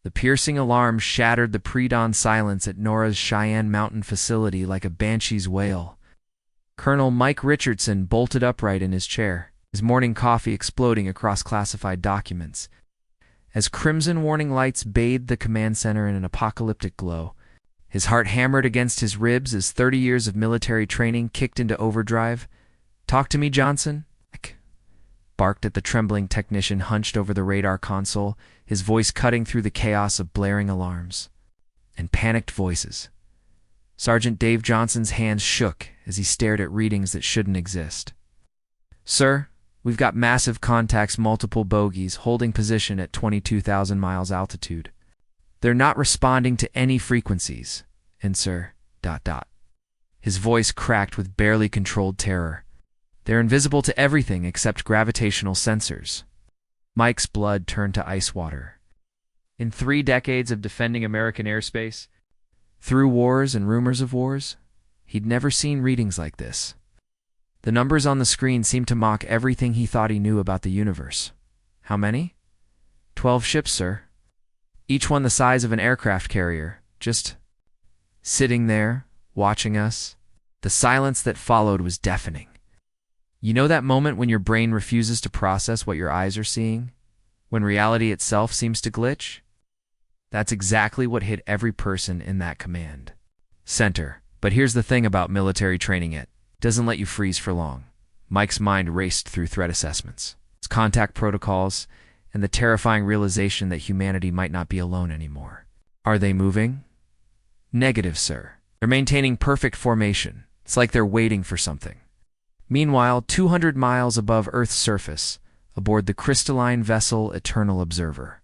The piercing alarm shattered the pre-dawn silence at Nora's Cheyenne Mountain facility like a banshee's wail. Colonel Mike Richardson bolted upright in his chair, his morning coffee exploding across classified documents. As crimson warning lights bathed the command center in an apocalyptic glow, his heart hammered against his ribs as 30 years of military training kicked into overdrive. "Talk to me, Johnson," barked at the trembling technician hunched over the radar console, his voice cutting through the chaos of blaring alarms and panicked voices. Sergeant Dave Johnson's hands shook as he stared at readings that shouldn't exist. "Sir, we've got massive contacts, multiple bogies, holding position at 22,000 miles altitude. They're not responding to any frequencies, and sir, ... His voice cracked with barely controlled terror. "They're invisible to everything except gravitational sensors." Mike's blood turned to ice water. In 3 decades of defending American airspace, through wars and rumors of wars, he'd never seen readings like this. The numbers on the screen seemed to mock everything he thought he knew about the universe. How many? 12 ships, sir. Each one the size of an aircraft carrier, just sitting there, watching us. The silence that followed was deafening. You know that moment when your brain refuses to process what your eyes are seeing? When reality itself seems to glitch? That's exactly what hit every person in that command center. But here's the thing about military training: it doesn't let you freeze for long. Mike's mind raced through threat assessments, its contact protocols, and the terrifying realization that humanity might not be alone anymore. Are they moving? Negative, sir. They're maintaining perfect formation. It's like they're waiting for something. Meanwhile, 200 miles above Earth's surface, aboard the crystalline vessel Eternal Observer,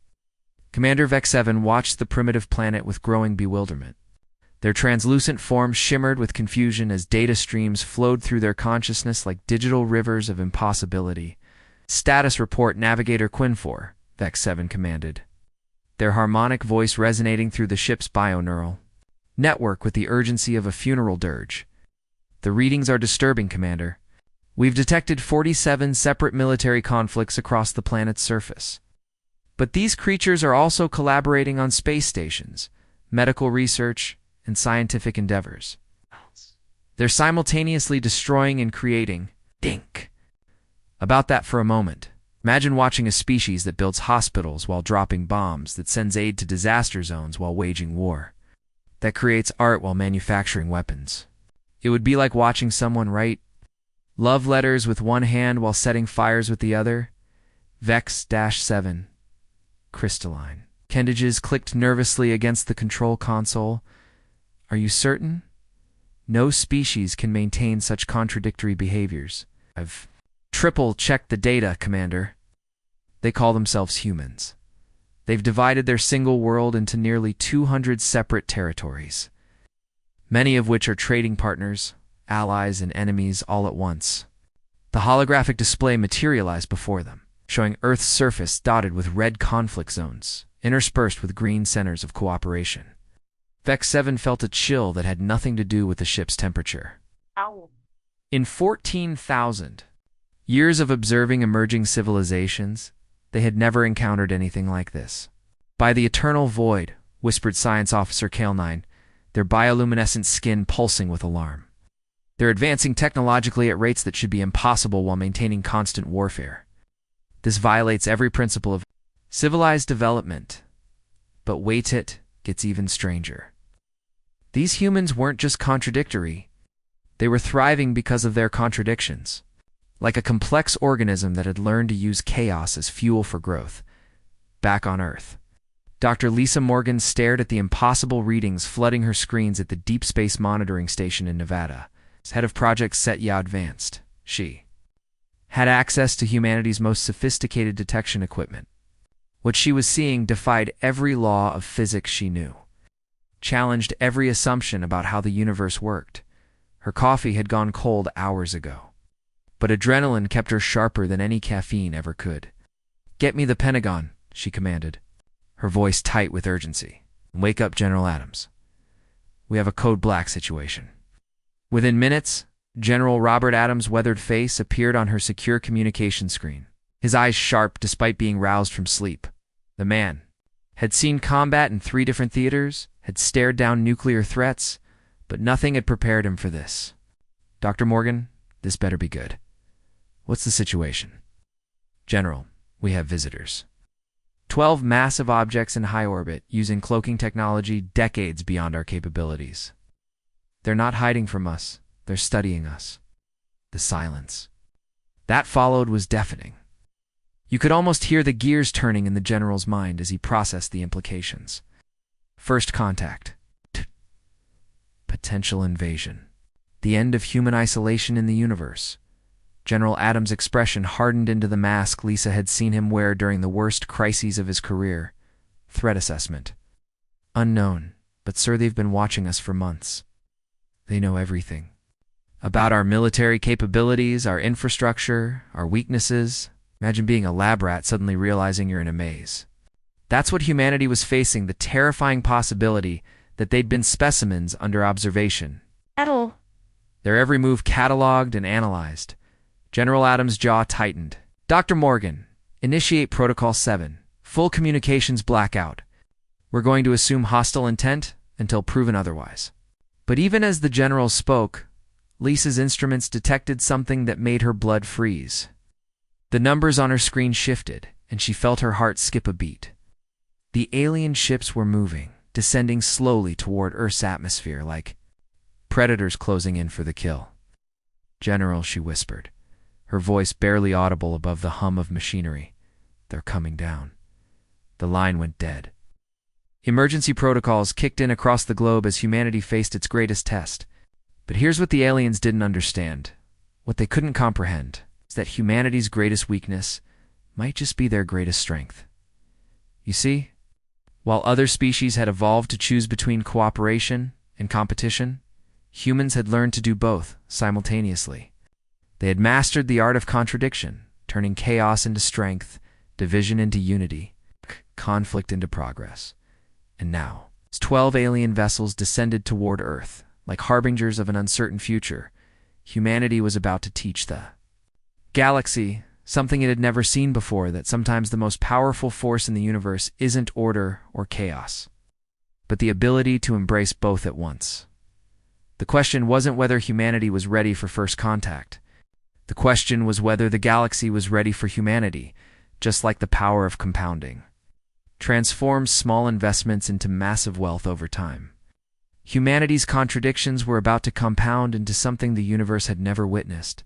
Commander Vex 7 watched the primitive planet with growing bewilderment. Their translucent forms shimmered with confusion as data streams flowed through their consciousness like digital rivers of impossibility. "Status report, Navigator Quinfor," Vex 7 commanded, their harmonic voice resonating through the ship's bioneural network with the urgency of a funeral dirge. "The readings are disturbing, Commander. We've detected 47 separate military conflicts across the planet's surface. But these creatures are also collaborating on space stations, medical research, and scientific endeavors. They're simultaneously destroying and creating. Dink. About that for a moment. Imagine watching a species that builds hospitals while dropping bombs, that sends aid to disaster zones while waging war, that creates art while manufacturing weapons. It would be like watching someone write love letters with one hand while setting fires with the other. Vex-7. Crystalline. Kendages clicked nervously against the control console. "Are you certain? No species can maintain such contradictory behaviors. I've triple-checked the data, Commander. They call themselves humans. They've divided their single world into nearly 200 separate territories, many of which are trading partners, allies, and enemies all at once." The holographic display materialized before them, showing Earth's surface dotted with red conflict zones, interspersed with green centers of cooperation. Vex 7 felt a chill that had nothing to do with the ship's temperature. Ow. In 14,000 years of observing emerging civilizations, they had never encountered anything like this. "By the eternal void," whispered Science Officer Kale9, their bioluminescent skin pulsing with alarm. "They're advancing technologically at rates that should be impossible while maintaining constant warfare. This violates every principle of civilized development." But wait, it gets even stranger. These humans weren't just contradictory. They were thriving because of their contradictions, like a complex organism that had learned to use chaos as fuel for growth. Back on Earth, Dr. Lisa Morgan stared at the impossible readings flooding her screens at the Deep Space Monitoring Station in Nevada. As head of Project Setya Advanced, she had access to humanity's most sophisticated detection equipment. What she was seeing defied every law of physics she knew, challenged every assumption about how the universe worked. Her coffee had gone cold hours ago, but adrenaline kept her sharper than any caffeine ever could. "Get me the Pentagon," she commanded, her voice tight with urgency. "Wake up General Adams. We have a code black situation." Within minutes, General Robert Adams' weathered face appeared on her secure communication screen, his eyes sharp despite being roused from sleep. The man had seen combat in 3 different theaters, had stared down nuclear threats, but nothing had prepared him for this. Dr. Morgan, this better be good. What's the situation? General, we have visitors. 12 massive objects in high orbit using cloaking technology decades beyond our capabilities. They're not hiding from us, they're studying us. The silence that followed was deafening. You could almost hear the gears turning in the general's mind as he processed the implications. First contact. Potential invasion. The end of human isolation in the universe. General Adams' expression hardened into the mask Lisa had seen him wear during the worst crises of his career. Threat assessment. Unknown, but sir, they've been watching us for months. They know everything. About our military capabilities, our infrastructure, our weaknesses. Imagine being a lab rat suddenly realizing you're in a maze. That's what humanity was facing, the terrifying possibility that they'd been specimens under observation. Their every move cataloged and analyzed. General Adams' jaw tightened. Dr. Morgan, initiate Protocol 7. Full communications blackout. We're going to assume hostile intent until proven otherwise. But even as the general spoke, Lisa's instruments detected something that made her blood freeze. The numbers on her screen shifted, and she felt her heart skip a beat. The alien ships were moving, descending slowly toward Earth's atmosphere like predators closing in for the kill. General, she whispered, her voice barely audible above the hum of machinery. They're coming down. The line went dead. Emergency protocols kicked in across the globe as humanity faced its greatest test. But here's what the aliens didn't understand. What they couldn't comprehend is that humanity's greatest weakness might just be their greatest strength. You see, while other species had evolved to choose between cooperation and competition, humans had learned to do both simultaneously. They had mastered the art of contradiction, turning chaos into strength, division into unity, conflict into progress. And now, as 12 alien vessels descended toward Earth, like harbingers of an uncertain future, humanity was about to teach the galaxy something it had never seen before, that sometimes the most powerful force in the universe isn't order or chaos, but the ability to embrace both at once. The question wasn't whether humanity was ready for first contact. The question was whether the galaxy was ready for humanity, just like the power of compounding transforms small investments into massive wealth over time. Humanity's contradictions were about to compound into something the universe had never witnessed.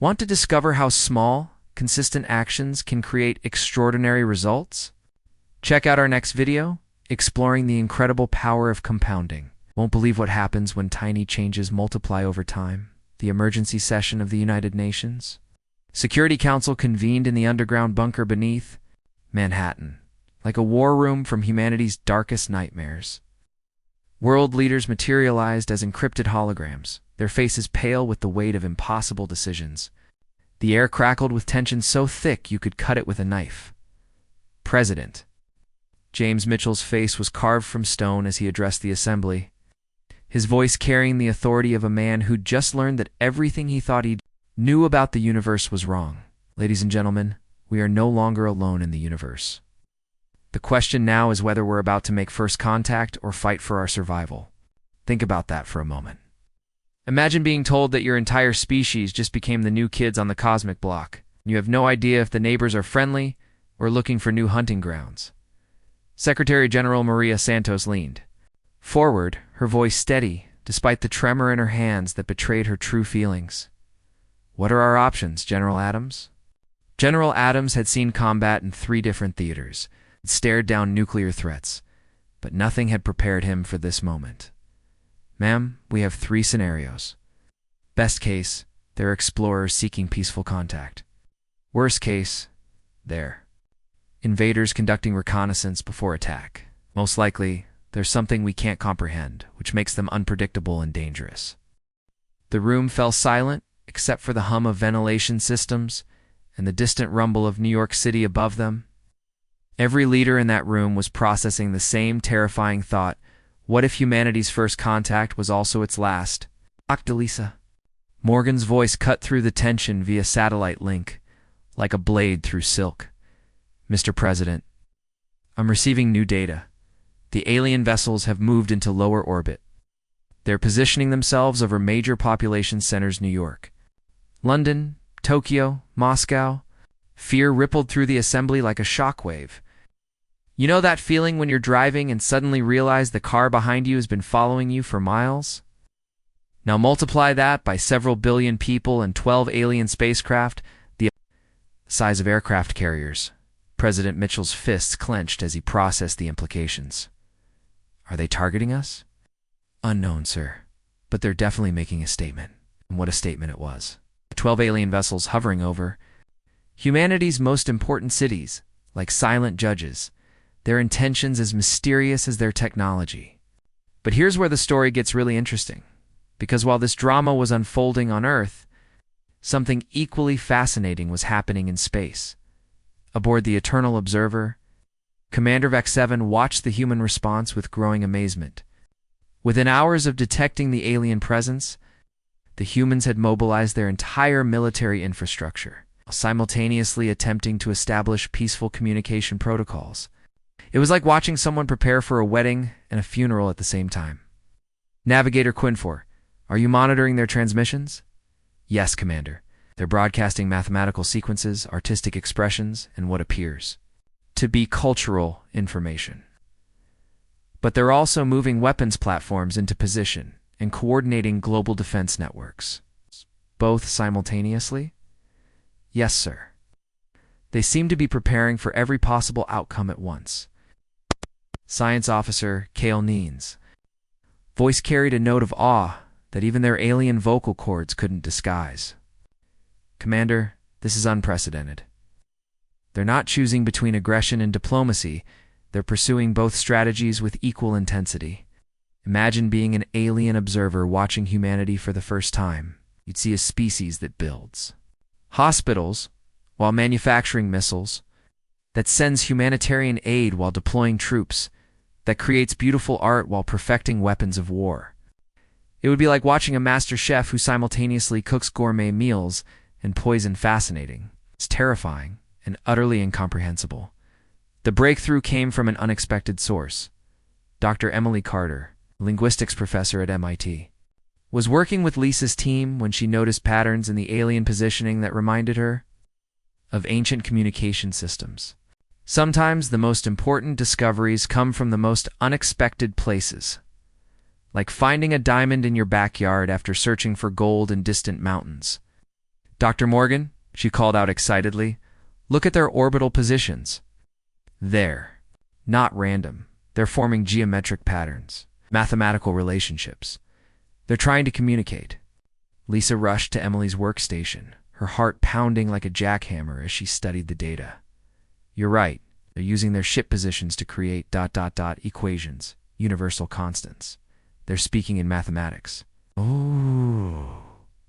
Want to discover how small, consistent actions can create extraordinary results? Check out our next video, exploring the incredible power of compounding. Won't believe what happens when tiny changes multiply over time. The emergency session of the United Nations. Security Council convened in the underground bunker beneath Manhattan, like a war room from humanity's darkest nightmares. World leaders materialized as encrypted holograms, their faces pale with the weight of impossible decisions. The air crackled with tension so thick you could cut it with a knife. President James Mitchell's face was carved from stone as he addressed the assembly, his voice carrying the authority of a man who'd just learned that everything he thought he knew about the universe was wrong. Ladies and gentlemen, we are no longer alone in the universe. The question now is whether we're about to make first contact or fight for our survival. Think about that for a moment. Imagine being told that your entire species just became the new kids on the cosmic block. You have no idea if the neighbors are friendly or looking for new hunting grounds. Secretary General Maria Santos leaned forward, her voice steady, despite the tremor in her hands that betrayed her true feelings. What are our options, General Adams? General Adams had seen combat in 3 different theaters, stared down nuclear threats, but nothing had prepared him for this moment. Ma'am, we have 3 scenarios. Best case, they're explorers seeking peaceful contact. Worst case, they're invaders conducting reconnaissance before attack. Most likely, there's something we can't comprehend, which makes them unpredictable and dangerous. The room fell silent, except for the hum of ventilation systems and the distant rumble of New York City above them. Every leader in that room was processing the same terrifying thought. What if humanity's first contact was also its last? Dr. Lisa. Morgan's voice cut through the tension via satellite link, like a blade through silk. Mr. President, I'm receiving new data. The alien vessels have moved into lower orbit. They're positioning themselves over major population centers: New York, London, Tokyo, Moscow. Fear rippled through the assembly like a shockwave. You know that feeling when you're driving and suddenly realize the car behind you has been following you for miles? Now multiply that by several billion people and 12 alien spacecraft, the size of aircraft carriers. President Mitchell's fists clenched as he processed the implications. Are they targeting us? Unknown, sir. But they're definitely making a statement. And what a statement it was. 12 alien vessels hovering over humanity's most important cities, like silent judges, their intentions as mysterious as their technology. But here's where the story gets really interesting. Because while this drama was unfolding on Earth, something equally fascinating was happening in space. Aboard the Eternal Observer, Commander Vac-7 watched the human response with growing amazement. Within hours of detecting the alien presence, the humans had mobilized their entire military infrastructure, simultaneously attempting to establish peaceful communication protocols. It was like watching someone prepare for a wedding and a funeral at the same time. Navigator Quinfor, are you monitoring their transmissions? Yes, Commander. They're broadcasting mathematical sequences, artistic expressions, and what appears to be cultural information. But they're also moving weapons platforms into position and coordinating global defense networks. Both simultaneously? Yes, sir. They seem to be preparing for every possible outcome at once. Science Officer Cale Neens' voice carried a note of awe that even their alien vocal cords couldn't disguise. Commander, this is unprecedented. They're not choosing between aggression and diplomacy. They're pursuing both strategies with equal intensity. Imagine being an alien observer watching humanity for the first time. You'd see a species that builds hospitals while manufacturing missiles, that sends humanitarian aid while deploying troops, that creates beautiful art while perfecting weapons of war. It would be like watching a master chef who simultaneously cooks gourmet meals and poison fascinating. It's terrifying and utterly incomprehensible. The breakthrough came from an unexpected source. Dr. Emily Carter, linguistics professor at MIT, was working with Lisa's team when she noticed patterns in the alien positioning that reminded her of ancient communication systems. Sometimes the most important discoveries come from the most unexpected places, like finding a diamond in your backyard after searching for gold in distant mountains. Dr. Morgan, she called out excitedly, look at their orbital positions. They're not random. They're forming geometric patterns, mathematical relationships. They're trying to communicate. Lisa rushed to Emily's workstation, her heart pounding like a jackhammer as she studied the data. You're right. They're using their ship positions to create ... equations, universal constants. They're speaking in mathematics. Oh,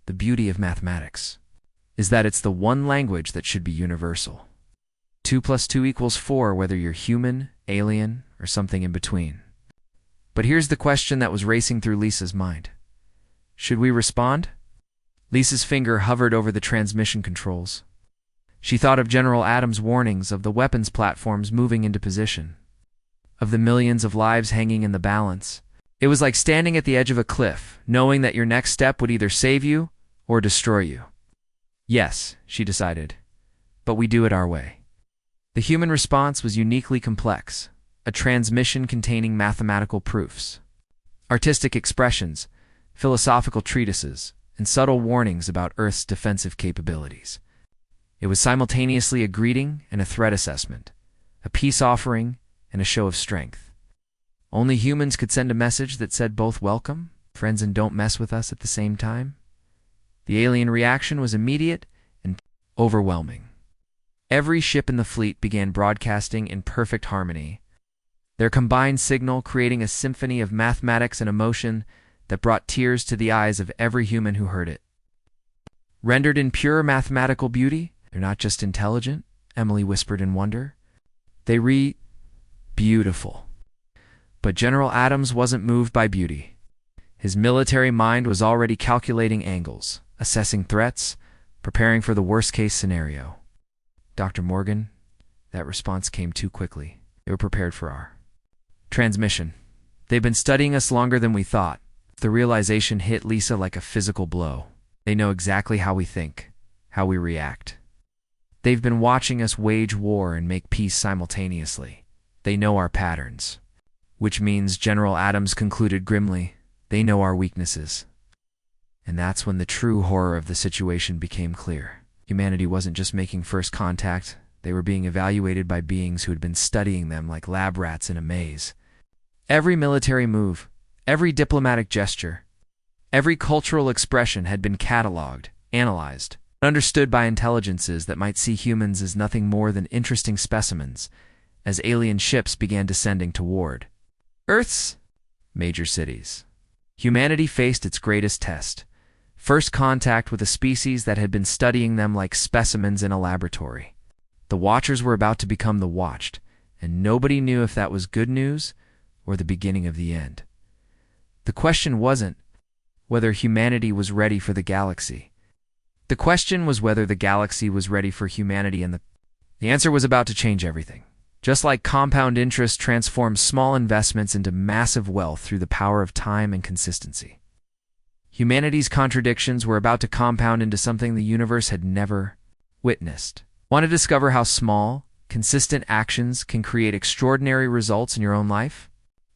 the beauty of mathematics is that it's the one language that should be universal. 2 + 2 = 4, whether you're human, alien, or something in between. But here's the question that was racing through Lisa's mind. Should we respond? Lisa's finger hovered over the transmission controls. She thought of General Adams' warnings of the weapons platforms moving into position, of the millions of lives hanging in the balance. It was like standing at the edge of a cliff, knowing that your next step would either save you or destroy you. Yes, she decided, but we do it our way. The human response was uniquely complex, a transmission containing mathematical proofs, artistic expressions, philosophical treatises, and subtle warnings about Earth's defensive capabilities. It was simultaneously a greeting and a threat assessment, a peace offering and a show of strength. Only humans could send a message that said both welcome, friends, and don't mess with us at the same time. The alien reaction was immediate and overwhelming. Every ship in the fleet began broadcasting in perfect harmony, their combined signal creating a symphony of mathematics and emotion that brought tears to the eyes of every human who heard it. Rendered in pure mathematical beauty, they're not just intelligent, Emily whispered in wonder. They read beautiful. But General Adams wasn't moved by beauty. His military mind was already calculating angles, assessing threats, preparing for the worst-case scenario. Dr. Morgan, that response came too quickly. They were prepared for our transmission. They've been studying us longer than we thought. The realization hit Lisa like a physical blow. They know exactly how we think, how we react. They've been watching us wage war and make peace simultaneously. They know our patterns. Which means, General Adams concluded grimly, they know our weaknesses. And that's when the true horror of the situation became clear. Humanity wasn't just making first contact, they were being evaluated by beings who had been studying them like lab rats in a maze. Every military move, every diplomatic gesture, every cultural expression had been cataloged, analyzed, understood by intelligences that might see humans as nothing more than interesting specimens, as alien ships began descending toward Earth's major cities. Humanity faced its greatest test. First contact with a species that had been studying them like specimens in a laboratory. The Watchers were about to become the Watched, and nobody knew if that was good news or the beginning of the end. The question wasn't whether humanity was ready for the galaxy. The question was whether the galaxy was ready for humanity, and the answer was about to change everything. Just like compound interest transforms small investments into massive wealth through the power of time and consistency. Humanity's contradictions were about to compound into something the universe had never witnessed. Want to discover how small, consistent actions can create extraordinary results in your own life?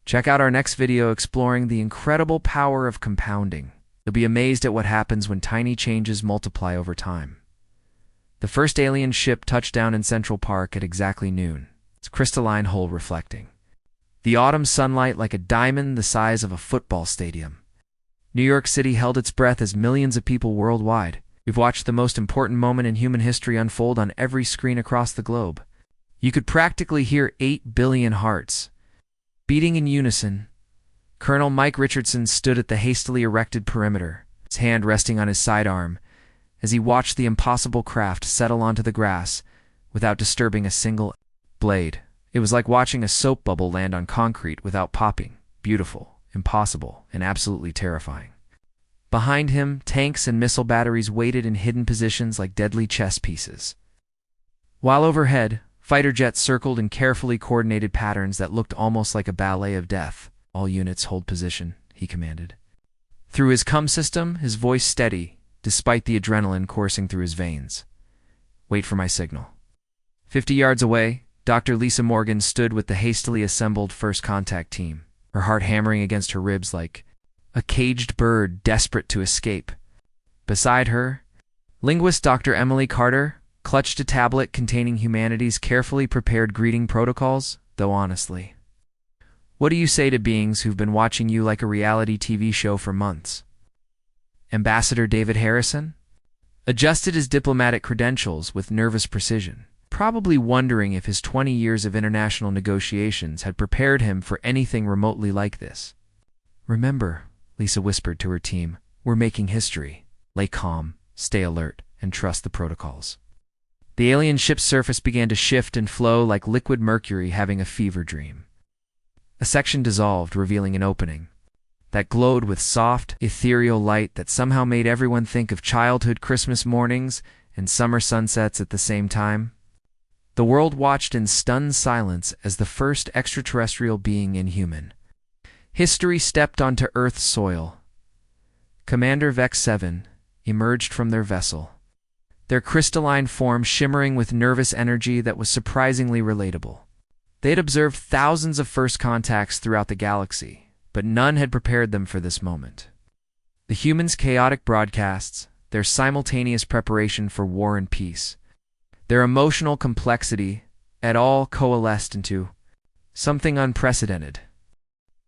Check out our next video exploring the incredible power of compounding. You'll be amazed at what happens when tiny changes multiply over time. The first alien ship touched down in Central Park at exactly noon, its crystalline hull reflecting the autumn sunlight like a diamond the size of a football stadium. New York City held its breath as millions of people worldwide. We've watched the most important moment in human history unfold on every screen across the globe. You could practically hear 8 billion hearts beating in unison. Colonel Mike Richardson stood at the hastily erected perimeter, his hand resting on his sidearm, as he watched the impossible craft settle onto the grass without disturbing a single blade. It was like watching a soap bubble land on concrete without popping. Beautiful, impossible, and absolutely terrifying. Behind him, tanks and missile batteries waited in hidden positions like deadly chess pieces. While overhead, fighter jets circled in carefully coordinated patterns that looked almost like a ballet of death. All units hold position, he commanded. Through his CUM system, his voice steady, despite the adrenaline coursing through his veins. Wait for my signal. 50 yards away, Dr. Lisa Morgan stood with the hastily assembled first contact team, her heart hammering against her ribs like a caged bird desperate to escape. Beside her, linguist Dr. Emily Carter clutched a tablet containing humanity's carefully prepared greeting protocols, though honestly. What do you say to beings who've been watching you like a reality TV show for months? Ambassador David Harrison adjusted his diplomatic credentials with nervous precision, probably wondering if his 20 years of international negotiations had prepared him for anything remotely like this. Remember, Lisa whispered to her team, we're making history. Lay calm, stay alert, and trust the protocols. The alien ship's surface began to shift and flow like liquid mercury having a fever dream. A section dissolved, revealing an opening that glowed with soft, ethereal light that somehow made everyone think of childhood Christmas mornings and summer sunsets at the same time. The world watched in stunned silence as the first extraterrestrial being inhuman history stepped onto Earth's soil. Commander Vex 7 emerged from their vessel, their crystalline form shimmering with nervous energy that was surprisingly relatable. They had observed thousands of first contacts throughout the galaxy, but none had prepared them for this moment. The humans' chaotic broadcasts, their simultaneous preparation for war and peace, their emotional complexity, it all coalesced into something unprecedented.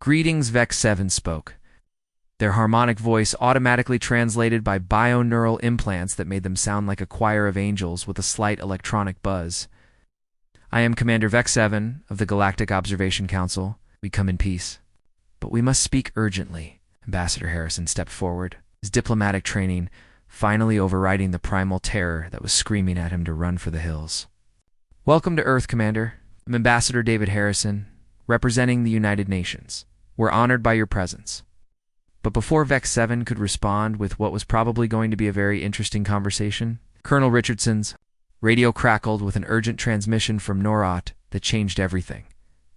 Greetings, Vex 7 spoke, their harmonic voice automatically translated by bio-neural implants that made them sound like a choir of angels with a slight electronic buzz. I am Commander Vex 7 of the Galactic Observation Council. We come in peace. But we must speak urgently. Ambassador Harrison stepped forward, his diplomatic training finally overriding the primal terror that was screaming at him to run for the hills. Welcome to Earth, Commander. I'm Ambassador David Harrison, representing the United Nations. We're honored by your presence. But before Vex 7 could respond with what was probably going to be a very interesting conversation, Colonel Richardson's radio crackled with an urgent transmission from NORAD that changed everything.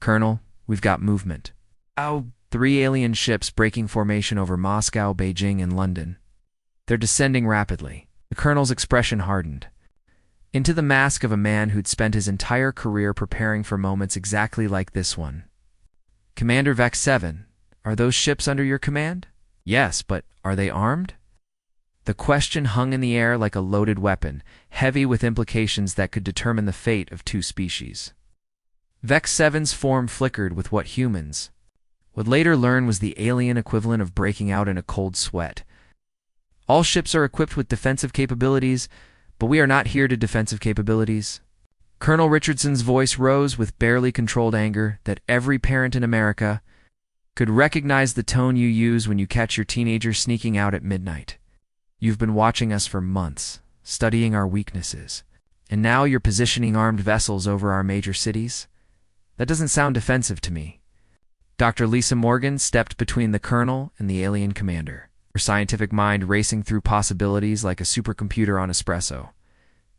Colonel, we've got movement. Oh, 3 alien ships breaking formation over Moscow, Beijing, and London. They're descending rapidly. The colonel's expression hardened into the mask of a man who'd spent his entire career preparing for moments exactly like this one. Commander Vex 7, are those ships under your command? Yes, but are they armed? The question hung in the air like a loaded weapon, heavy with implications that could determine the fate of 2 species. Vex 7's form flickered with what humans would later learn was the alien equivalent of breaking out in a cold sweat. All ships are equipped with defensive capabilities, but we are not here to defensive capabilities. Colonel Richardson's voice rose with barely controlled anger that every parent in America could recognize the tone you use when you catch your teenager sneaking out at midnight. You've been watching us for months, studying our weaknesses, and now you're positioning armed vessels over our major cities? That doesn't sound defensive to me. Dr. Lisa Morgan stepped between the colonel and the alien commander, her scientific mind racing through possibilities like a supercomputer on espresso.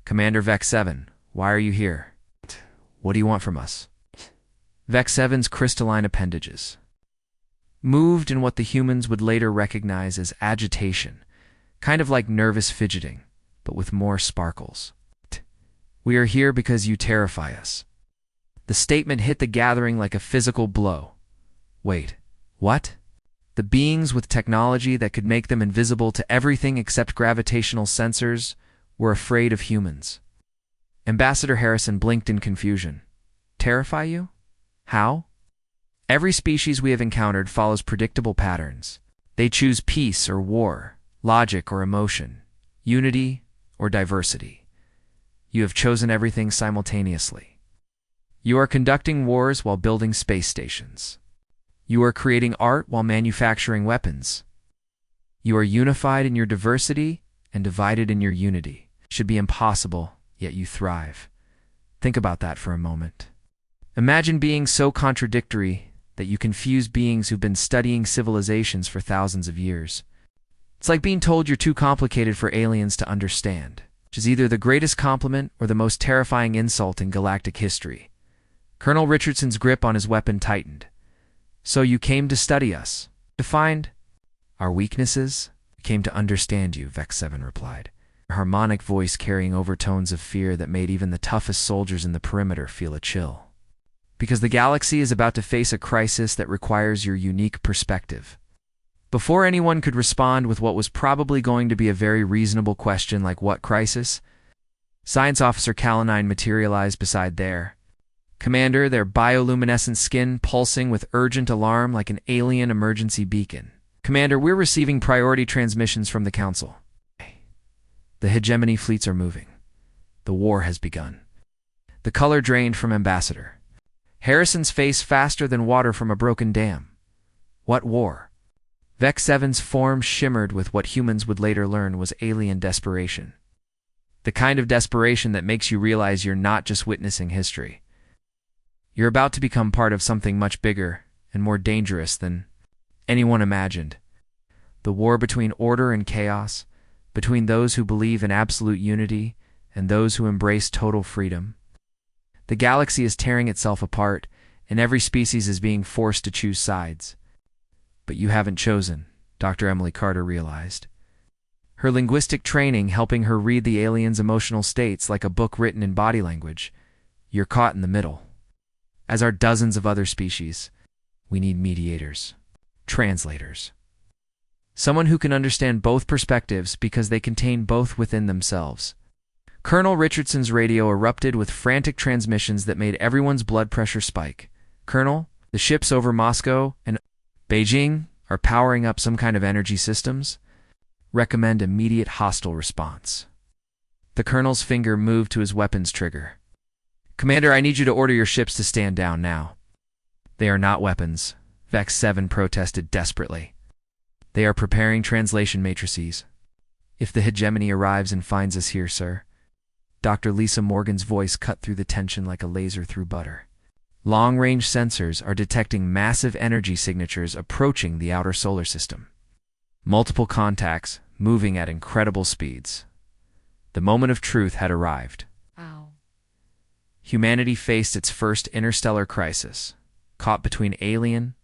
Commander Vex 7, why are you here? What do you want from us? Vex 7's crystalline appendages moved in what the humans would later recognize as agitation, kind of like nervous fidgeting, but with more sparkles. We are here because you terrify us. The statement hit the gathering like a physical blow. Wait, what? The beings with technology that could make them invisible to everything except gravitational sensors were afraid of humans. Ambassador Harrison blinked in confusion. Terrify you? How? Every species we have encountered follows predictable patterns. They choose peace or war, logic or emotion, unity or diversity. You have chosen everything simultaneously. You are conducting wars while building space stations. You are creating art while manufacturing weapons. You are unified in your diversity and divided in your unity. Should be impossible, yet you thrive. Think about that for a moment. Imagine being so contradictory that you confuse beings who've been studying civilizations for thousands of years. It's like being told you're too complicated for aliens to understand, which is either the greatest compliment or the most terrifying insult in galactic history. Colonel Richardson's grip on his weapon tightened. So you came to study us, to find our weaknesses? We came to understand you, Vex 7 replied, her harmonic voice carrying overtones of fear that made even the toughest soldiers in the perimeter feel a chill. Because the galaxy is about to face a crisis that requires your unique perspective. Before anyone could respond with what was probably going to be a very reasonable question like what crisis, Science Officer Calanine materialized beside their commander, their bioluminescent skin pulsing with urgent alarm like an alien emergency beacon. Commander, we're receiving priority transmissions from the Council. The hegemony fleets are moving. The war has begun. The color drained from Ambassador Harrison's face faster than water from a broken dam. What war? Vex 7's form shimmered with what humans would later learn was alien desperation. The kind of desperation that makes you realize you're not just witnessing history. You're about to become part of something much bigger and more dangerous than anyone imagined. The war between order and chaos, between those who believe in absolute unity and those who embrace total freedom. The galaxy is tearing itself apart, and every species is being forced to choose sides. But you haven't chosen, Dr. Emily Carter realized. Her linguistic training helping her read the aliens' emotional states like a book written in body language. You're caught in the middle. As are dozens of other species. We need mediators, translators. Someone who can understand both perspectives because they contain both within themselves. Colonel Richardson's radio erupted with frantic transmissions that made everyone's blood pressure spike. Colonel, the ships over Moscow and Beijing are powering up some kind of energy systems. Recommend immediate hostile response. The colonel's finger moved to his weapon's trigger. Commander, I need you to order your ships to stand down now. They are not weapons, Vex 7 protested desperately. They are preparing translation matrices. If the hegemony arrives and finds us here, sir. Dr. Lisa Morgan's voice cut through the tension like a laser through butter. Long-range sensors are detecting massive energy signatures approaching the outer solar system. Multiple contacts, moving at incredible speeds. The moment of truth had arrived. Wow. Humanity faced its first interstellar crisis. caught between alien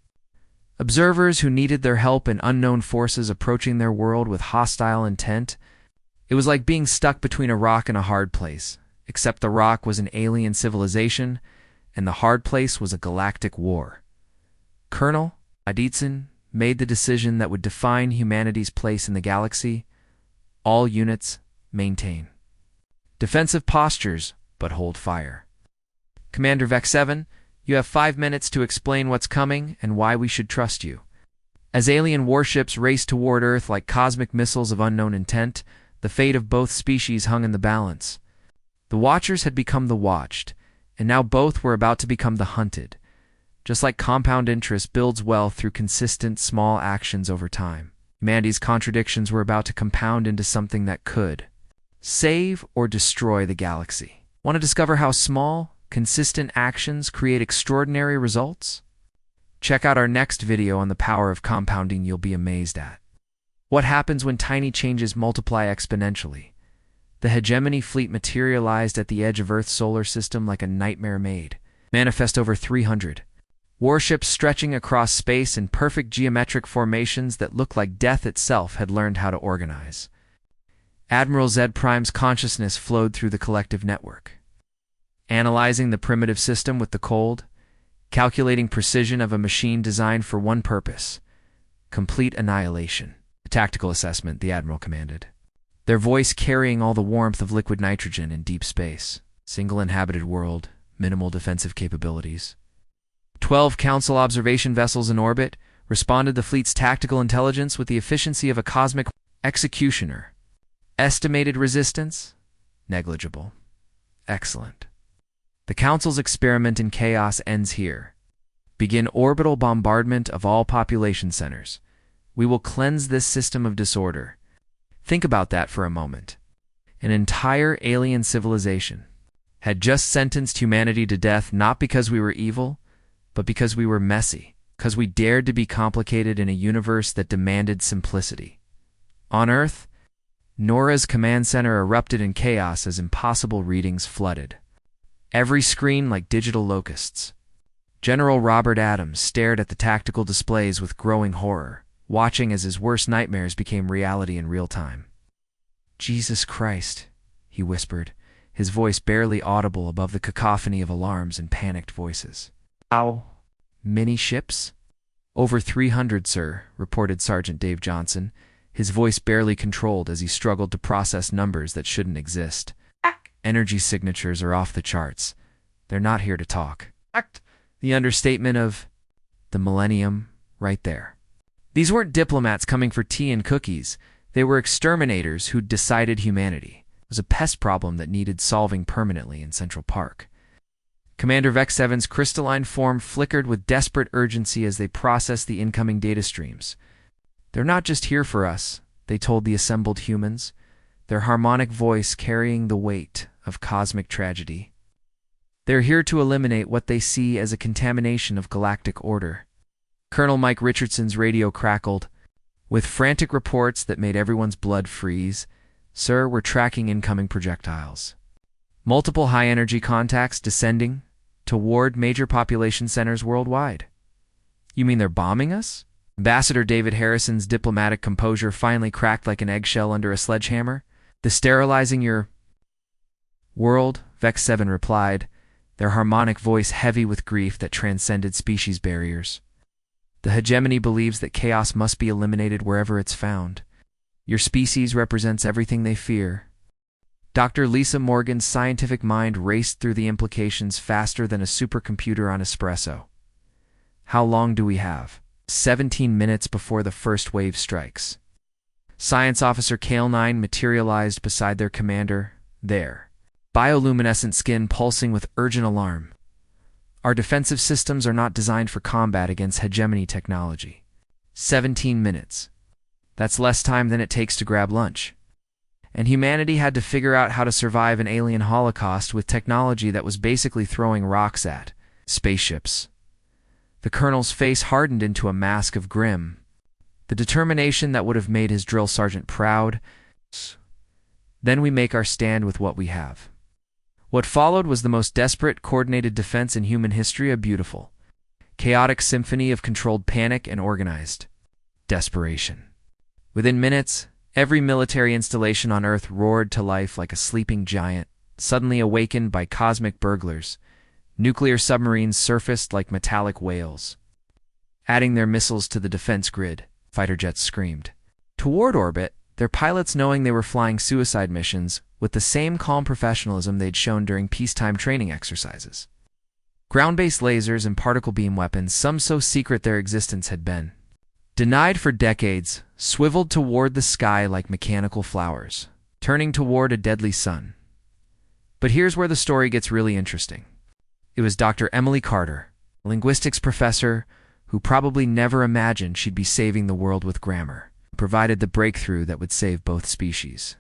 observers who needed their help and unknown forces approaching their world with hostile intent. It was like being stuck between a rock and a hard place, except the rock was an alien civilization, and the hard place was a galactic war. Colonel Aditson made the decision that would define humanity's place in the galaxy. All units maintain defensive postures, but hold fire. Commander Vex 7, you have 5 minutes to explain what's coming and why we should trust you. As alien warships raced toward Earth like cosmic missiles of unknown intent, the fate of both species hung in the balance. The Watchers had become the watched, and now both were about to become the hunted. Just like compound interest builds wealth through consistent small actions over time, humanity's contradictions were about to compound into something that could save or destroy the galaxy. Want to discover how small, consistent actions create extraordinary results? Check out our next video on the power of compounding. You'll be amazed at what happens when tiny changes multiply exponentially. The hegemony fleet materialized at the edge of Earth's solar system like a nightmare made. Manifest over 300 warships stretching across space in perfect geometric formations that looked like death itself had learned how to organize. Admiral Zed Prime's consciousness flowed through the collective network, analyzing the primitive system with the cold, calculating precision of a machine designed for one purpose: complete annihilation. A tactical assessment, the Admiral commanded, their voice carrying all the warmth of liquid nitrogen in deep space. Single inhabited world, minimal defensive capabilities. 12 Council observation vessels in orbit, responded the fleet's tactical intelligence with the efficiency of a cosmic executioner. Estimated resistance? Negligible. Excellent. The Council's experiment in chaos ends here. Begin orbital bombardment of all population centers. We will cleanse this system of disorder. Think about that for a moment. An entire alien civilization had just sentenced humanity to death not because we were evil, but because we were messy, because we dared to be complicated in a universe that demanded simplicity. On Earth, Nora's command center erupted in chaos as impossible readings flooded every screen like digital locusts. General Robert Adams stared at the tactical displays with growing horror, watching as his worst nightmares became reality in real time. "Jesus Christ," he whispered, his voice barely audible above the cacophony of alarms and panicked voices. "How many ships?" "Over 300, sir," reported Sergeant Dave Johnson, his voice barely controlled as he struggled to process numbers that shouldn't exist. "Energy signatures are off the charts. They're not here to talk." The understatement of the millennium right there. These weren't diplomats coming for tea and cookies. They were exterminators who'd decided humanity was a pest problem that needed solving permanently in Central Park. Commander Vex 7's crystalline form flickered with desperate urgency as they processed the incoming data streams. "They're not just here for us," they told the assembled humans, their harmonic voice carrying the weight of cosmic tragedy. "They're here to eliminate what they see as a contamination of galactic order." Colonel Mike Richardson's radio crackled, with frantic reports that made everyone's blood freeze. "Sir, we're tracking incoming projectiles. Multiple high-energy contacts descending toward major population centers worldwide." "You mean they're bombing us?" Ambassador David Harrison's diplomatic composure finally cracked like an eggshell under a sledgehammer. "The sterilizing your world," Vex 7 replied, their harmonic voice heavy with grief that transcended species barriers. "The hegemony believes that chaos must be eliminated wherever it's found. Your species represents everything they fear." Dr. Lisa Morgan's scientific mind raced through the implications faster than a supercomputer on espresso. "How long do we have?" 17 minutes before the first wave strikes. Science Officer Kale 9 materialized beside their commander, there, bioluminescent skin pulsing with urgent alarm. "Our defensive systems are not designed for combat against hegemony technology." 17 minutes. That's less time than it takes to grab lunch. And humanity had to figure out how to survive an alien holocaust with technology that was basically throwing rocks at spaceships. The colonel's face hardened into a mask of grim, the determination that would have made his drill sergeant proud. "Then we make our stand with what we have." What followed was the most desperate, coordinated defense in human history, a beautiful, chaotic symphony of controlled panic and organized desperation. Within minutes, every military installation on Earth roared to life like a sleeping giant, suddenly awakened by cosmic burglars. Nuclear submarines surfaced like metallic whales, adding their missiles to the defense grid. Fighter jets screamed toward orbit, their pilots knowing they were flying suicide missions with the same calm professionalism they'd shown during peacetime training exercises. Ground-based lasers and particle beam weapons, some so secret their existence had been denied for decades, swiveled toward the sky like mechanical flowers, turning toward a deadly sun. But here's where the story gets really interesting. It was Dr. Emily Carter, a linguistics professor who probably never imagined she'd be saving the world with grammar, who provided the breakthrough that would save both species.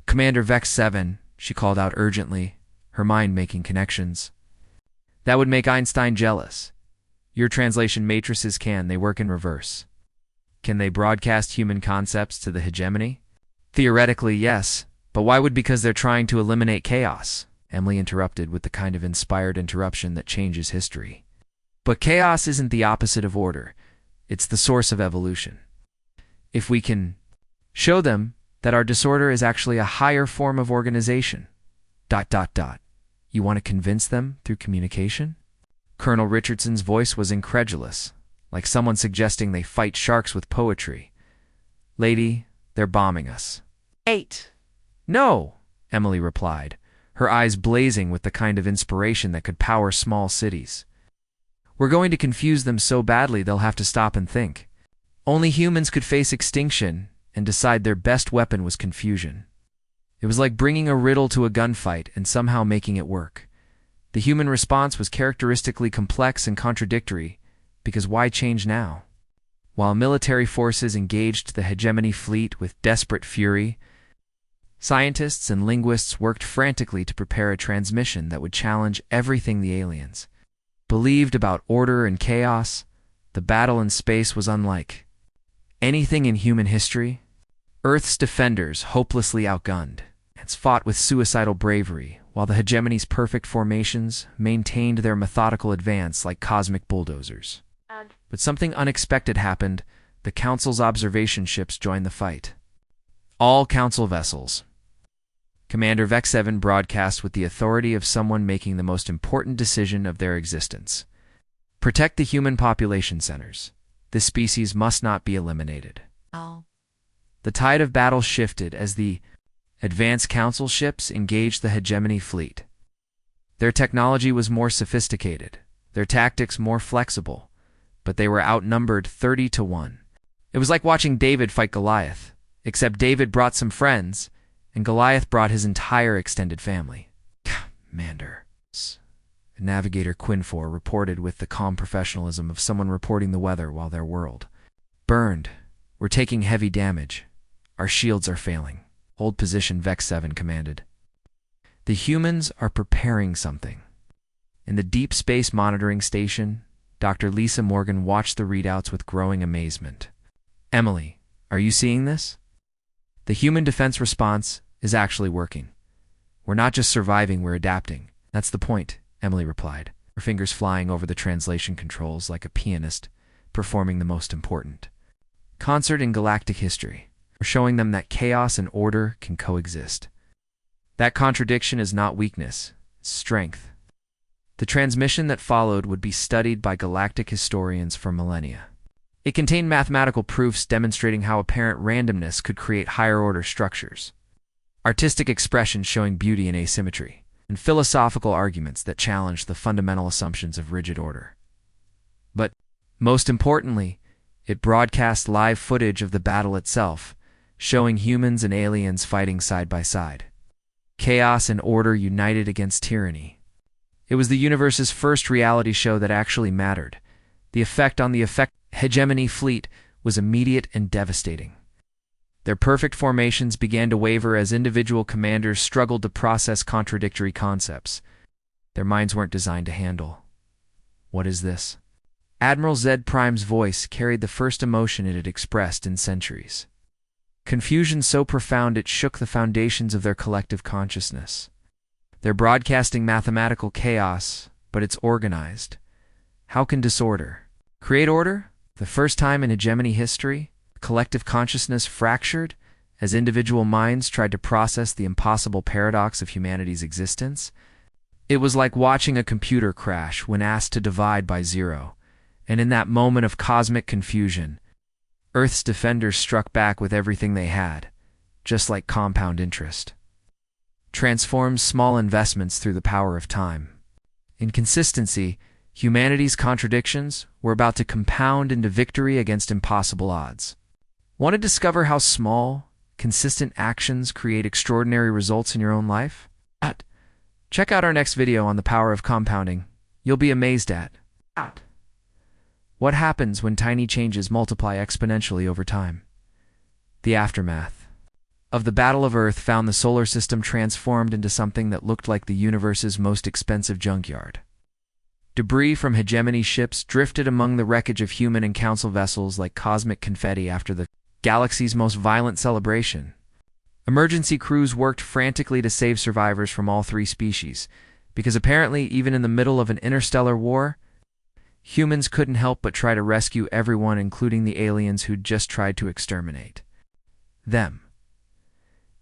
Commander Vex 7, she called out urgently, her mind making connections. That would make Einstein jealous. Your translation matrices they work in reverse. Can they broadcast human concepts to the hegemony? Theoretically, yes, but why would? Because they're trying to eliminate chaos, Emily interrupted with the kind of inspired interruption that changes history. But chaos isn't the opposite of order. It's the source of evolution. If we can show them that our disorder is actually a higher form of organization, ... You want to convince them through communication? Colonel Richardson's voice was incredulous, like someone suggesting they fight sharks with poetry. Lady, they're bombing us. 8. No, Emily replied, her eyes blazing with the kind of inspiration that could power small cities. We're going to confuse them so badly they'll have to stop and think. Only humans could face extinction and decide their best weapon was confusion. It was like bringing a riddle to a gunfight and somehow making it work. The human response was characteristically complex and contradictory, because why change now? While military forces engaged the hegemony fleet with desperate fury, scientists and linguists worked frantically to prepare a transmission that would challenge everything the aliens believed about order and chaos. The battle in space was unlike anything in human history. Earth's defenders, hopelessly outgunned, had fought with suicidal bravery, while the hegemony's perfect formations maintained their methodical advance like cosmic bulldozers. But something unexpected happened. The Council's observation ships joined the fight. All Council vessels. Commander Vex 7 broadcast with the authority of someone making the most important decision of their existence. Protect the human population centers. This species must not be eliminated. The tide of battle shifted as the advanced Council ships engaged the hegemony fleet. Their technology was more sophisticated, their tactics more flexible, but they were outnumbered 30-1. It was like watching David fight Goliath, except David brought some friends, and Goliath brought his entire extended family. Commander. Navigator Quinfor reported with the calm professionalism of someone reporting the weather while their world burned. We're taking heavy damage. Our shields are failing. Hold position, Vex 7 commanded. The humans are preparing something. In the Deep Space Monitoring Station, Dr. Lisa Morgan watched the readouts with growing amazement. Emily, are you seeing this? The human defense response is actually working. We're not just surviving, we're adapting. That's the point, Emily replied, her fingers flying over the translation controls like a pianist performing the most important concert in galactic history. We're showing them that chaos and order can coexist. That contradiction is not weakness, it's strength. The transmission that followed would be studied by galactic historians for millennia. It contained mathematical proofs demonstrating how apparent randomness could create higher-order structures, artistic expressions showing beauty and asymmetry, and philosophical arguments that challenged the fundamental assumptions of rigid order. But, most importantly, it broadcast live footage of the battle itself, showing humans and aliens fighting side by side. Chaos and order united against tyranny. It was the universe's first reality show that actually mattered. The effect on the hegemony fleet was immediate and devastating. Their perfect formations began to waver as individual commanders struggled to process contradictory concepts. Their minds weren't designed to handle. What is this? Admiral Zed Prime's voice carried the first emotion it had expressed in centuries. Confusion so profound it shook the foundations of their collective consciousness. They're broadcasting mathematical chaos, but it's organized. How can disorder create order? The first time in hegemony history, collective consciousness fractured as individual minds tried to process the impossible paradox of humanity's existence. It was like watching a computer crash when asked to divide by zero, and in that moment of cosmic confusion, Earth's defenders struck back with everything they had, just like compound interest. Transforms small investments through the power of time. In consistency, humanity's contradictions were about to compound into victory against impossible odds. Want to discover how small, consistent actions create extraordinary results in your own life? Check out our next video on the power of compounding. You'll be amazed at what happens when tiny changes multiply exponentially over time. The aftermath of the Battle of Earth found the solar system transformed into something that looked like the universe's most expensive junkyard. Debris from hegemony ships drifted among the wreckage of human and council vessels like cosmic confetti after the galaxy's most violent celebration. Emergency crews worked frantically to save survivors from all three species, because apparently even in the middle of an interstellar war, humans couldn't help but try to rescue everyone, including the aliens who'd just tried to exterminate them.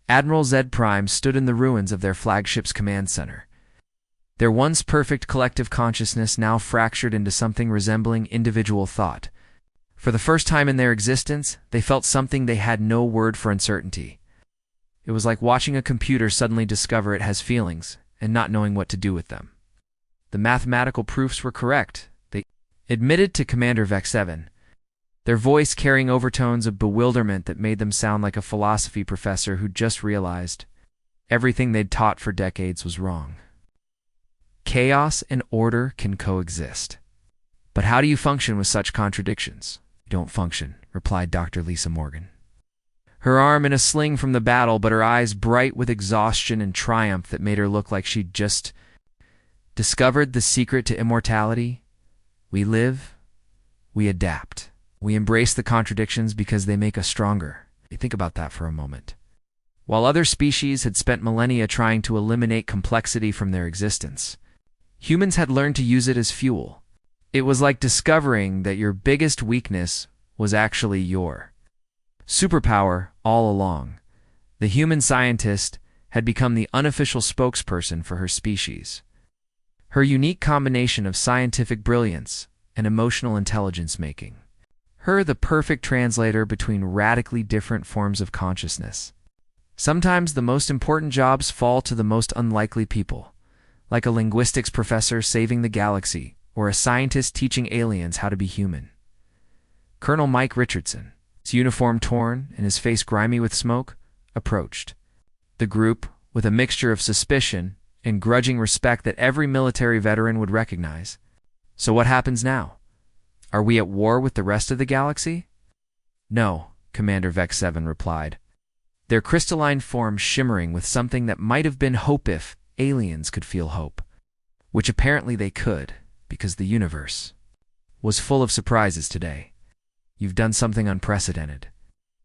Admiral Zed Prime stood in the ruins of their flagship's command center. Their once perfect collective consciousness now fractured into something resembling individual thought. For the first time in their existence, they felt something they had no word for: uncertainty. It was like watching a computer suddenly discover it has feelings and not knowing what to do with them. The mathematical proofs were correct, they admitted to Commander Vec 7, their voice carrying overtones of bewilderment that made them sound like a philosophy professor who just realized everything they'd taught for decades was wrong. Chaos and order can coexist. But how do you function with such contradictions? You don't function, replied Dr. Lisa Morgan. Her arm in a sling from the battle, but her eyes bright with exhaustion and triumph that made her look like she'd just discovered the secret to immortality. We live, we adapt. We embrace the contradictions because they make us stronger. Think about that for a moment. While other species had spent millennia trying to eliminate complexity from their existence, humans had learned to use it as fuel. It was like discovering that your biggest weakness was actually your superpower all along. The human scientist had become the unofficial spokesperson for her species. Her unique combination of scientific brilliance and emotional intelligence making her the perfect translator between radically different forms of consciousness. Sometimes the most important jobs fall to the most unlikely people, like a linguistics professor saving the galaxy or a scientist teaching aliens how to be human. Colonel Mike Richardson, his uniform torn and his face grimy with smoke, approached the group with a mixture of suspicion and grudging respect that every military veteran would recognize. So what happens now? Are we at war with the rest of the galaxy? No, Commander Vec 7 replied, their crystalline form shimmering with something that might have been hope if aliens could feel hope, which apparently they could, because the universe was full of surprises today. You've done something unprecedented.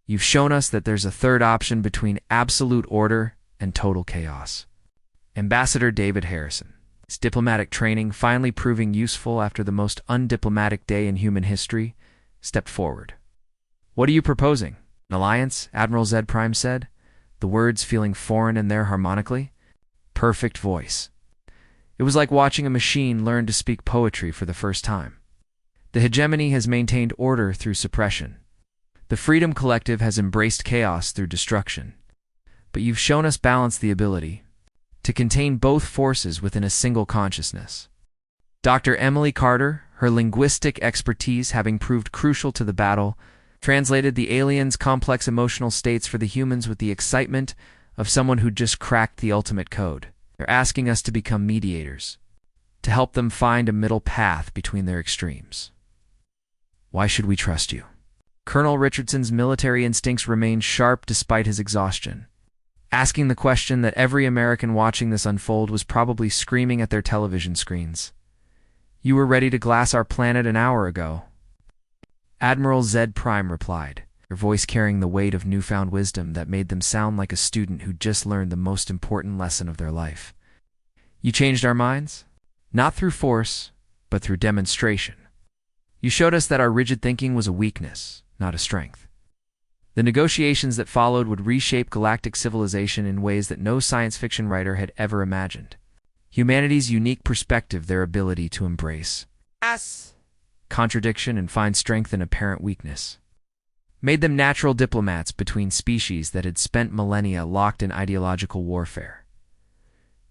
You've shown us that there's a third option between absolute order and total chaos. Ambassador David Harrison, his diplomatic training finally proving useful after the most undiplomatic day in human history, stepped forward. What are you proposing? An alliance? Admiral Zed Prime said, the words feeling foreign in there harmonically. Perfect voice. It was like watching a machine learn to speak poetry for the first time. The hegemony has maintained order through suppression. The Freedom Collective has embraced chaos through destruction. But you've shown us balance, the ability to contain both forces within a single consciousness. Dr. Emily Carter, her linguistic expertise having proved crucial to the battle, translated the aliens' complex emotional states for the humans with the excitement of someone who just cracked the ultimate code. They're asking us to become mediators, to help them find a middle path between their extremes. Why should we trust you? Colonel Richardson's military instincts remained sharp despite his exhaustion, asking the question that every American watching this unfold was probably screaming at their television screens. You were ready to glass our planet an hour ago. Admiral Zed Prime replied, her voice carrying the weight of newfound wisdom that made them sound like a student who'd just learned the most important lesson of their life. You changed our minds? Not through force, but through demonstration. You showed us that our rigid thinking was a weakness, not a strength. The negotiations that followed would reshape galactic civilization in ways that no science fiction writer had ever imagined. Humanity's unique perspective, their ability to embrace contradiction and find strength in apparent weakness, made them natural diplomats between species that had spent millennia locked in ideological warfare.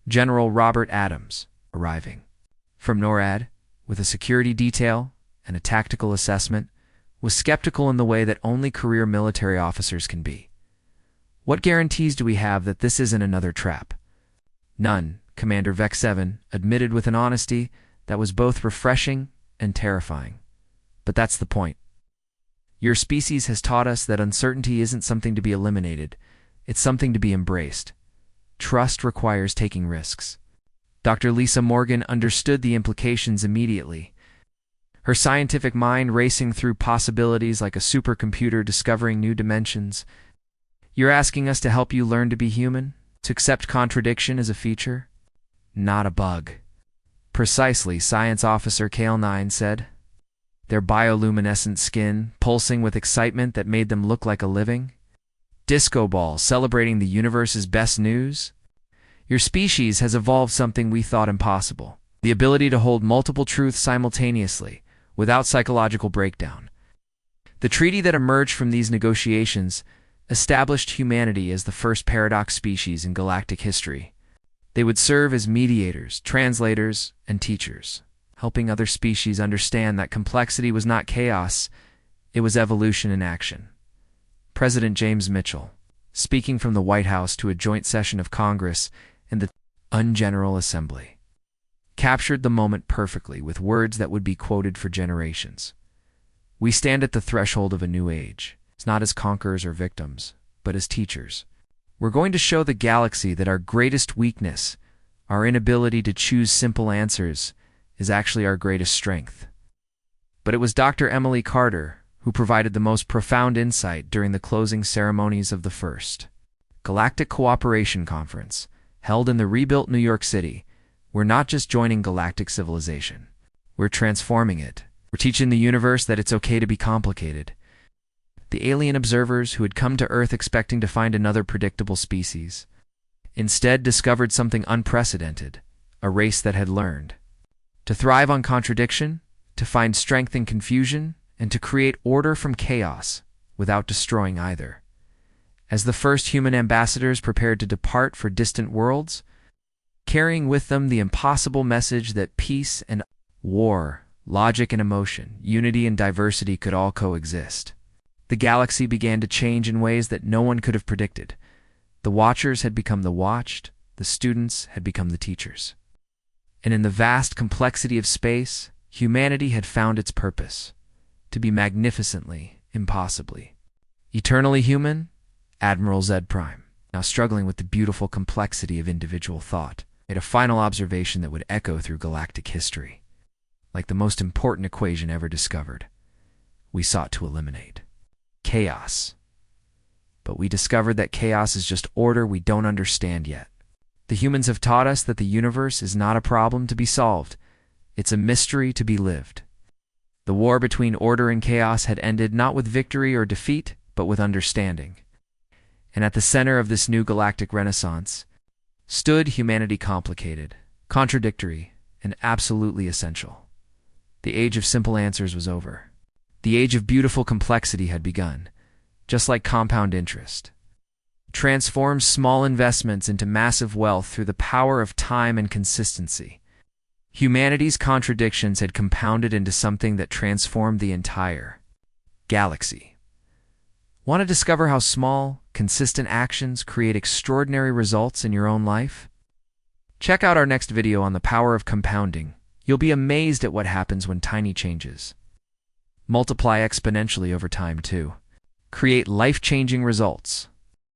General Robert Adams, arriving from NORAD with a security detail and a tactical assessment, was skeptical in the way that only career military officers can be. What guarantees do we have that this isn't another trap? None, Commander Vex 7 admitted with an honesty that was both refreshing and terrifying. But that's the point. Your species has taught us that uncertainty isn't something to be eliminated, it's something to be embraced. Trust requires taking risks. Dr. Lisa Morgan understood the implications immediately, her scientific mind racing through possibilities like a supercomputer discovering new dimensions. You're asking us to help you learn to be human? To accept contradiction as a feature? Not a bug. Precisely, Science Officer Kale 9 said. Their bioluminescent skin pulsing with excitement that made them look like a living disco ball celebrating the universe's best news. Your species has evolved something we thought impossible: the ability to hold multiple truths simultaneously, without psychological breakdown. The treaty that emerged from these negotiations established humanity as the first paradox species in galactic history. They would serve as mediators, translators, and teachers, helping other species understand that complexity was not chaos, it was evolution in action. President James Mitchell, speaking from the White House to a joint session of Congress and the General Assembly, captured the moment perfectly with words that would be quoted for generations. We stand at the threshold of a new age. It's not as conquerors or victims, but as teachers. We're going to show the galaxy that our greatest weakness, our inability to choose simple answers, is actually our greatest strength. But it was Dr. Emily Carter who provided the most profound insight during the closing ceremonies of the first Galactic Cooperation Conference, held in the rebuilt New York City. We're not just joining galactic civilization. We're transforming it. We're teaching the universe that it's okay to be complicated. The alien observers who had come to Earth expecting to find another predictable species instead discovered something unprecedented, a race that had learned to thrive on contradiction, to find strength in confusion, and to create order from chaos without destroying either. As the first human ambassadors prepared to depart for distant worlds, carrying with them the impossible message that peace and war, logic and emotion, unity and diversity could all coexist, the galaxy began to change in ways that no one could have predicted. The watchers had become the watched, the students had become the teachers. And in the vast complexity of space, humanity had found its purpose: to be magnificently, impossibly, eternally human. Admiral Zed Prime, now struggling with the beautiful complexity of individual thought, made a final observation that would echo through galactic history, like the most important equation ever discovered. We sought to eliminate chaos, but we discovered that chaos is just order we don't understand yet. The humans have taught us that the universe is not a problem to be solved, it's a mystery to be lived. The war between order and chaos had ended not with victory or defeat, but with understanding. And at the center of this new galactic renaissance stood humanity, complicated, contradictory, and absolutely essential. The age of simple answers was over. The age of beautiful complexity had begun, just like compound interest. Transforms small investments into massive wealth through the power of time and consistency. Humanity's contradictions had compounded into something that transformed the entire galaxy. Want to discover how small, consistent actions create extraordinary results in your own life? Check out our next video on the power of compounding. You'll be amazed at what happens when tiny changes multiply exponentially over time too. Create life-changing results.